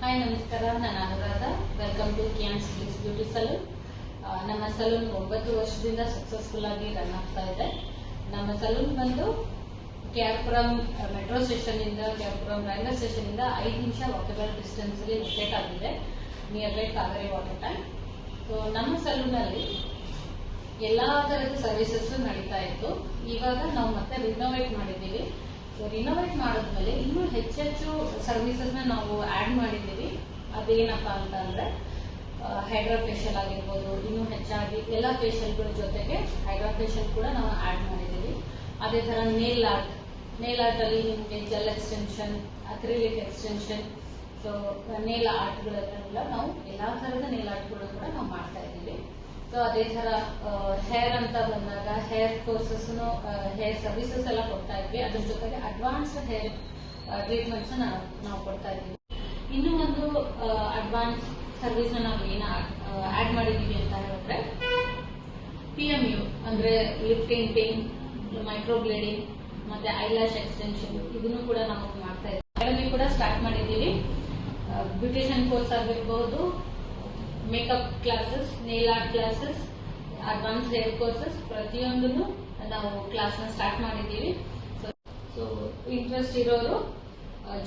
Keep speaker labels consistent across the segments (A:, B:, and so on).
A: Hi ನಮಸ್ಕಾರ, ನಾನು Anuradha. Welcome to Kans Bliss beauty salon. ನಮ್ಮ ಸಲೂನ್ 9 ವರ್ಷದಿಂದ ಸಕ್ಸಸ್ಫುಲ್ ಆಗಿ ರನ್ ಆಗ್ತಾ ಇದೆ. ನಮ್ಮ ಸಲೂನ್ ಬಂದು KR ಪುರಂ ಮೆಟ್ರೋ ಸ್ಟೇಷನ್ ಇಂದ KR ಪುರಂ ರೈಲ್ವೆ ಸ್ಟೇಷನ್ ಇಂದ 5 ನಿಮಿಷ ವಾಕಬಲ್ ಡಿಸ್ಟೆನ್ಸ್ ಅಲ್ಲಿ ಲೊಕೇಟ್ ಆಗಿದೆ, near by Kaveri water tank. So ನಮ್ಮ ಸಲೂನ್ ಅಲ್ಲಿ ಎಲ್ಲಾ ತರದ ಸರ್ವಿಸಸ್ ನಡೀತಾ ಇತ್ತು. ಇವಾಗ ನಾವು ಮತ್ತೆ ರಿನೋವೇಟ್ ಮಾಡಿದ್ದೀವಿ. ಸೊ ರಿನೋವೇಟ್ ಮಾಡಿದ್ಮೇಲೆ ಇನ್ನೂ ಹೆಚ್ಚೆಚ್ಚು ಸರ್ವಿಸಸ್ ನಾವು ಆಡ್ ಮಾಡಿದ್ದೀವಿ. ಅದೇನಪ್ಪಾ ಅಂತ ಅಂದ್ರೆ ಹೈಡ್ರಾ ಫೇಶಿಯಲ್ ಆಗಿರ್ಬೋದು, ಇನ್ನೂ ಹೆಚ್ಚಾಗಿ ಎಲ್ಲ ಫೇಶಿಯಲ್ಗಳ ಜೊತೆಗೆ ಹೈಡ್ರಾ ಫೇಶಿಯಲ್ ಕೂಡ ನಾವು ಆಡ್ ಮಾಡಿದ್ದೀವಿ. ಅದೇ ತರ ನೇಲ್ ಆರ್ಟ್ ಅಲ್ಲಿ ನಿಮಗೆ gel extension, acrylic extension, so nail ಆರ್ಟ್ಗಳೆಲ್ಲ ನಾವು ಎಲ್ಲಾ ತರದ ನೇಲ್ ಆರ್ಟ್ಗಳು ಕೂಡ ನಾವು ಮಾಡ್ತಾ ಇದ್ದೀವಿ. ಸೊ ಅದೇ ತರ ಹೇರ್ ಅಂತ ಬಂದಾಗ ಹೇರ್ ಕೋರ್ಸಸ್, ಹೇರ್ ಸರ್ವಿಸಸ್ ಎಲ್ಲ ಕೊಡ್ತಾ ಇದ್ವಿ. ಅದ್ರ ಜೊತೆಗೆ ಅಡ್ವಾನ್ಸ್ಡ್ ಹೇರ್ ಟ್ರೀಟ್ಮೆಂಟ್ಸ್ ನಾವು ಕೊಡ್ತಾ ಇದ್ದೀವಿ. ಇನ್ನು ಒಂದು ಅಡ್ವಾನ್ಸ್ ಸರ್ವಿಸ್ ನಾವು ಏನ ಆಡ್ ಮಾಡಿದೀವಿ ಅಂತ ಹೇಳಿದ್ರೆ PMU ಅಂದ್ರೆ ಲಿಪ್ ಟಿಂಟಿಂಗ್, ಮೈಕ್ರೋ ಬ್ಲೇಡಿಂಗ್ ಮತ್ತೆ ಐಲ್ಯಾಶ್ ಎಕ್ಸ್ಟೆನ್ಷನ್, ಇದನ್ನು ಕೂಡ ನಾವು ಮಾಡ್ತಾ ಇದ್ದೀವಿ. ಅಕಾಡೆಮಿ ಕೂಡ ಸ್ಟಾರ್ಟ್ ಮಾಡಿದ್ದೀವಿ. ಬ್ಯೂಟಿಷಿಯನ್ ಕೋರ್ಸ್ ಆಗಿರಬಹುದು, makeup classes, nail art classes, advance hair courses ಪ್ರತಿಯೊಂದನ್ನು ನಾವು ಕ್ಲಾಸ್ ಸ್ಟಾರ್ಟ್ ಮಾಡಿದ್ದೀವಿ. ಸೊ ಇಂಟ್ರೆಸ್ಟ್ ಇರೋರು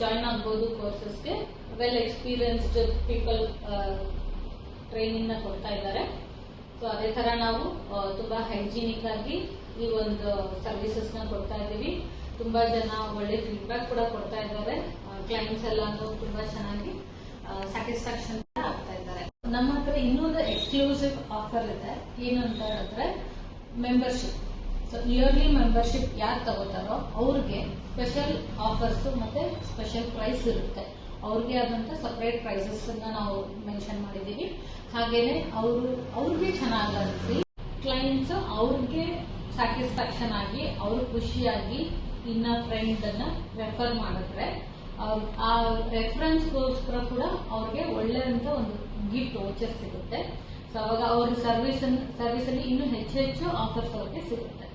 A: ಜಾಯಿನ್ ಆಗಬಹುದು ಕೋರ್ಸಸ್ಗೆ. ವೆಲ್ ಎಕ್ಸ್ಪೀರಿಯನ್ಸ್ಡ್ ಪೀಪಲ್ ಟ್ರೈನಿಂಗ್ ನ ಕೊಡ್ತಾ ಇದ್ದಾರೆ. ಸೊ ಅದೇ ತರ ನಾವು ತುಂಬಾ ಹೈಜೀನಿಕ್ ಆಗಿ ಈ ಒಂದು ಸರ್ವಿಸಸ್ ನ ಕೊಡ್ತಾ ಇದ್ದೀವಿ. ತುಂಬಾ ಜನ ಒಳ್ಳೆ ಫೀಡ್ಬ್ಯಾಕ್ ಕೂಡ ಕೊಡ್ತಾ ಇದ್ದಾರೆ. ಕ್ಲೈಂಟ್ಸ್ ಎಲ್ಲ ತುಂಬಾ ಚೆನ್ನಾಗಿ ಸ್ಯಾಟಿಸ್ಫ್ಯಾಕ್ಷನ್ ಆಗ್ತಾ ಇದ್ದಾರೆ. ನಮ್ಮ ಹತ್ರ ಇನ್ನೊಂದು ಎಕ್ಸ್ಕ್ಲೂಸಿವ್ ಆಫರ್ ಇದೆ. ಏನಂತ ಹೇಳಿದ್ರೆ ಮೆಂಬರ್ಶಿಪ್. ಸೊ ಇಯರ್ಲಿ ಮೆಂಬರ್ಶಿಪ್ ಯಾರು ತಗೋತಾರೋ ಅವ್ರಿಗೆ ಸ್ಪೆಷಲ್ ಆಫರ್ಸ್ ಮತ್ತೆ ಸ್ಪೆಷಲ್ ಪ್ರೈಸ್ ಇರುತ್ತೆ. ಅವ್ರಿಗೆ ಆದಂತ ಸಪರೇಟ್ ಪ್ರೈಸಸ್ ನಾವು ಮೆನ್ಷನ್ ಮಾಡಿದೀವಿ. ಹಾಗೇನೆ ಅವ್ರಿಗೆ ಚೆನ್ನಾಗಿ ಕ್ಲೈಂಟ್ಸ್ ಅವ್ರಿಗೆ ಸ್ಯಾಟಿಸ್ಫ್ಯಾಕ್ಷನ್ ಆಗಿ ಅವ್ರು ಖುಷಿಯಾಗಿ ಇನ್ನ ಫ್ರೆಂಡ್ ಅನ್ನ ರೆಫರ್ ಮಾಡಿದ್ರೆ ಆ ರೆಫರೆನ್ಸ್ಗೋಸ್ಕರ ಕೂಡ ಅವ್ರಿಗೆ ಒಳ್ಳೆಯಂತ ಒಂದು ಗಿಫ್ಟ್ ವೋಚರ್ ಸಿಗುತ್ತೆ. ಸೊ ಅವಾಗ ಅವ್ರ ಸರ್ವಿಸ್ ಅಲ್ಲಿ ಇನ್ನೂ ಹೆಚ್ಚು ಆಫರ್ಸ್ ಅವ್ರಿಗೆ ಸಿಗುತ್ತೆ.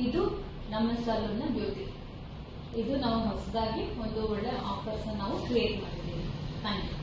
A: ಇದು ನಮ್ಮ ಸಲೂನ್ ನ ಬ್ಯೂಟಿ. ಇದು ನಾವು ಹೊಸದಾಗಿ ಒಂದು ಒಳ್ಳೆ ಆಫರ್ಸ್ ನಾವು ಕ್ರಿಯೇಟ್ ಮಾಡಿದ್ದೀವಿ. Thank you.